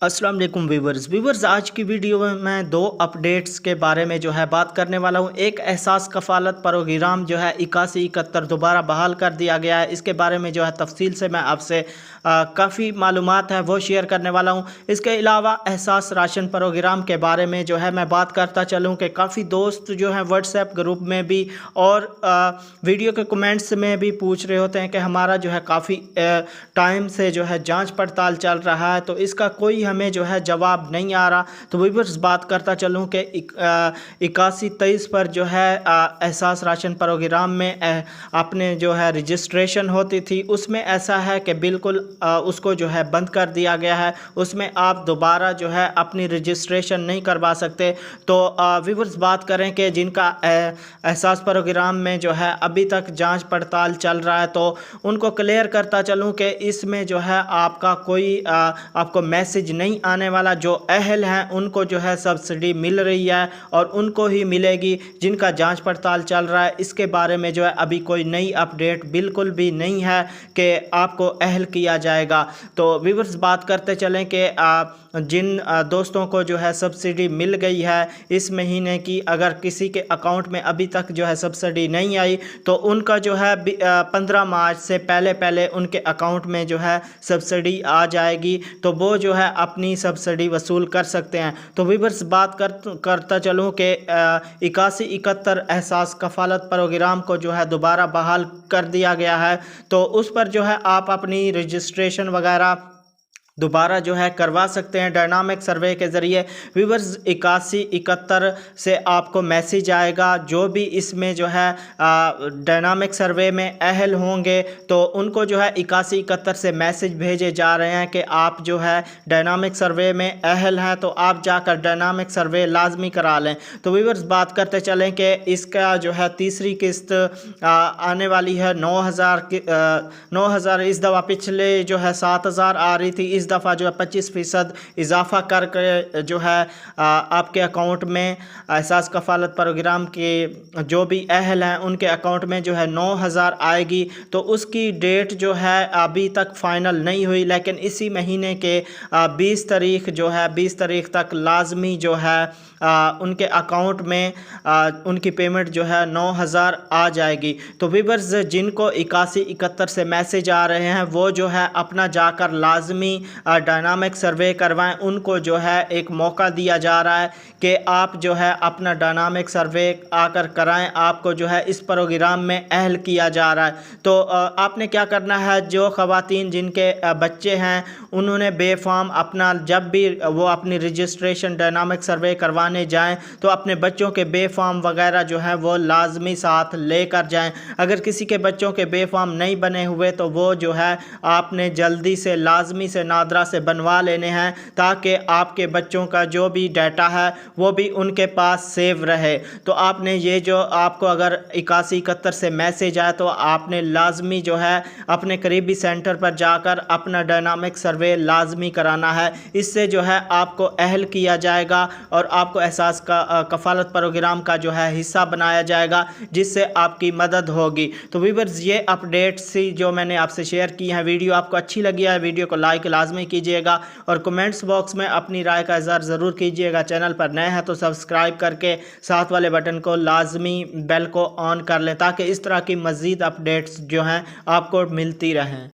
अस्सलाम वालेकुम व्यूवर्स आज की वीडियो में मैं दो अपडेट्स के बारे में जो है बात करने वाला हूं। एक एहसास कफ़ालत प्रोग्राम जो है 8171 दोबारा बहाल कर दिया गया है। इसके बारे में जो है तफसील से मैं आपसे काफ़ी मालूमात है वो शेयर करने वाला हूं। इसके अलावा एहसास राशन प्रोग्राम के बारे में जो है मैं बात करता चलूं कि काफ़ी दोस्त जो है व्हाट्सएप ग्रुप में भी और वीडियो के कमेंट्स में भी पूछ रहे होते हैं कि हमारा जो है काफ़ी टाइम से जो है जाँच पड़ताल चल रहा है, तो इसका कोई हमें जो है जवाब नहीं आ रहा। तो व्यूअर्स बात करता चलूँ कि 8123 पर जो है एहसास राशन प्रोग्राम में अपने जो है रजिस्ट्रेशन होती थी, उसमें ऐसा है कि बिल्कुल उसको जो है बंद कर दिया गया है। उसमें आप दोबारा जो है अपनी रजिस्ट्रेशन नहीं करवा सकते। तो व्यूअर्स बात करें कि जिनका एहसास प्रोग्राम में जो है अभी तक जांच पड़ताल चल रहा है, तो उनको क्लियर करता चलूँ कि इसमें जो है आपका कोई आपको मैसेज नहीं आने वाला। जो अहल हैं उनको जो है सब्सिडी मिल रही है और उनको ही मिलेगी। जिनका जांच पड़ताल चल रहा है इसके बारे में जो है अभी कोई नई अपडेट बिल्कुल भी नहीं है कि आपको अहल किया जाएगा। तो व्यूअर्स बात करते चलें कि जिन दोस्तों को जो है सब्सिडी मिल गई है इस महीने की, अगर किसी के अकाउंट में अभी तक जो है सब्सिडी नहीं आई तो उनका जो है 15 मार्च से पहले उनके अकाउंट में जो है सब्सिडी आ जाएगी, तो वो जो है अपनी सब्सिडी वसूल कर सकते हैं। तो व्यूअर्स बात करता चलूँ कि 8171 एहसास कफ़ालत प्रोग्राम को जो है दोबारा बहाल कर दिया गया है, तो उस पर जो है आप अपनी रजिस्ट्रेशन वगैरह दोबारा जो है करवा सकते हैं डायनामिक सर्वे के ज़रिए। व्यूअर्स 8171 से आपको मैसेज आएगा। जो भी इसमें जो है डायनामिक सर्वे में अहल होंगे तो उनको जो है 8171 से मैसेज भेजे जा रहे हैं कि आप जो है डायनामिक सर्वे में अहल हैं, तो आप जाकर डायनामिक सर्वे लाजमी करा लें। तो व्यूअर्स बात करते चलें कि इसका जो है तीसरी किस्त आने वाली है 9000 इस दफ़ा। पिछले जो है 7000 आ रही थी, इस दफ़ा जो है 25% इजाफा करके जो है आपके अकाउंट में एहसास कफ़ालत प्रोग्राम के जो भी अहल हैं उनके अकाउंट में जो है 9000 आएगी। तो उसकी डेट जो है अभी तक फ़ाइनल नहीं हुई, लेकिन इसी महीने के 20 तारीख जो है 20 तारीख तक लाजमी जो है उनके अकाउंट में उनकी पेमेंट जो है 9000 आ जाएगी। तो व्यूअर्स जिनको 8171 से मैसेज आ रहे हैं वो जो है अपना जाकर लाजमी डायनामिक सर्वे करवाएं। उनको जो है एक मौका दिया जा रहा है कि आप जो है अपना डायनामिक सर्वे आकर कराएं, आपको जो है इस प्रोग्राम में अहल किया जा रहा है। तो आपने क्या करना है, जो ख़वातीन जिनके बच्चे हैं उन्होंने बेफाम अपना जब भी वो अपनी रजिस्ट्रेशन डायनामिक सर्वे करवाने जाएं तो अपने बच्चों के बेफाम वगैरह जो है वो लाजमी साथ लेकर जाएं। अगर किसी के बच्चों के बेफाम नहीं बने हुए तो वो जो है आपने जल्दी से लाजमी से नादरा से बनवा लेने हैं, ताकि आपके बच्चों का जो भी डाटा है वो भी उनके पास सेव रहे। तो आपने ये जो आपको अगर 8171 से मैसेज आए तो आपने लाजमी जो है अपने करीबी सेंटर पर जाकर अपना डायनामिक सर्वे लाजमी कराना है। इससे जो है आपको अहल किया जाएगा और आपको एहसास का कफ़ालत प्रोग्राम का जो है हिस्सा बनाया जाएगा, जिससे आपकी मदद होगी। तो व्यूअर्स ये अपडेट्स जो मैंने आपसे शेयर की हैं, वीडियो आपको अच्छी लगी है वीडियो को लाइक लाजमी कीजिएगा और कमेंट्स बॉक्स में अपनी राय का इज़हार ज़रूर कीजिएगा। चैनल पर नए हैं तो सब्सक्राइब करके साथ वाले बटन को लाजमी बेल को ऑन कर लें, ताकि इस तरह की मज़ीद अपडेट्स जो हैं आपको मिलती रहें।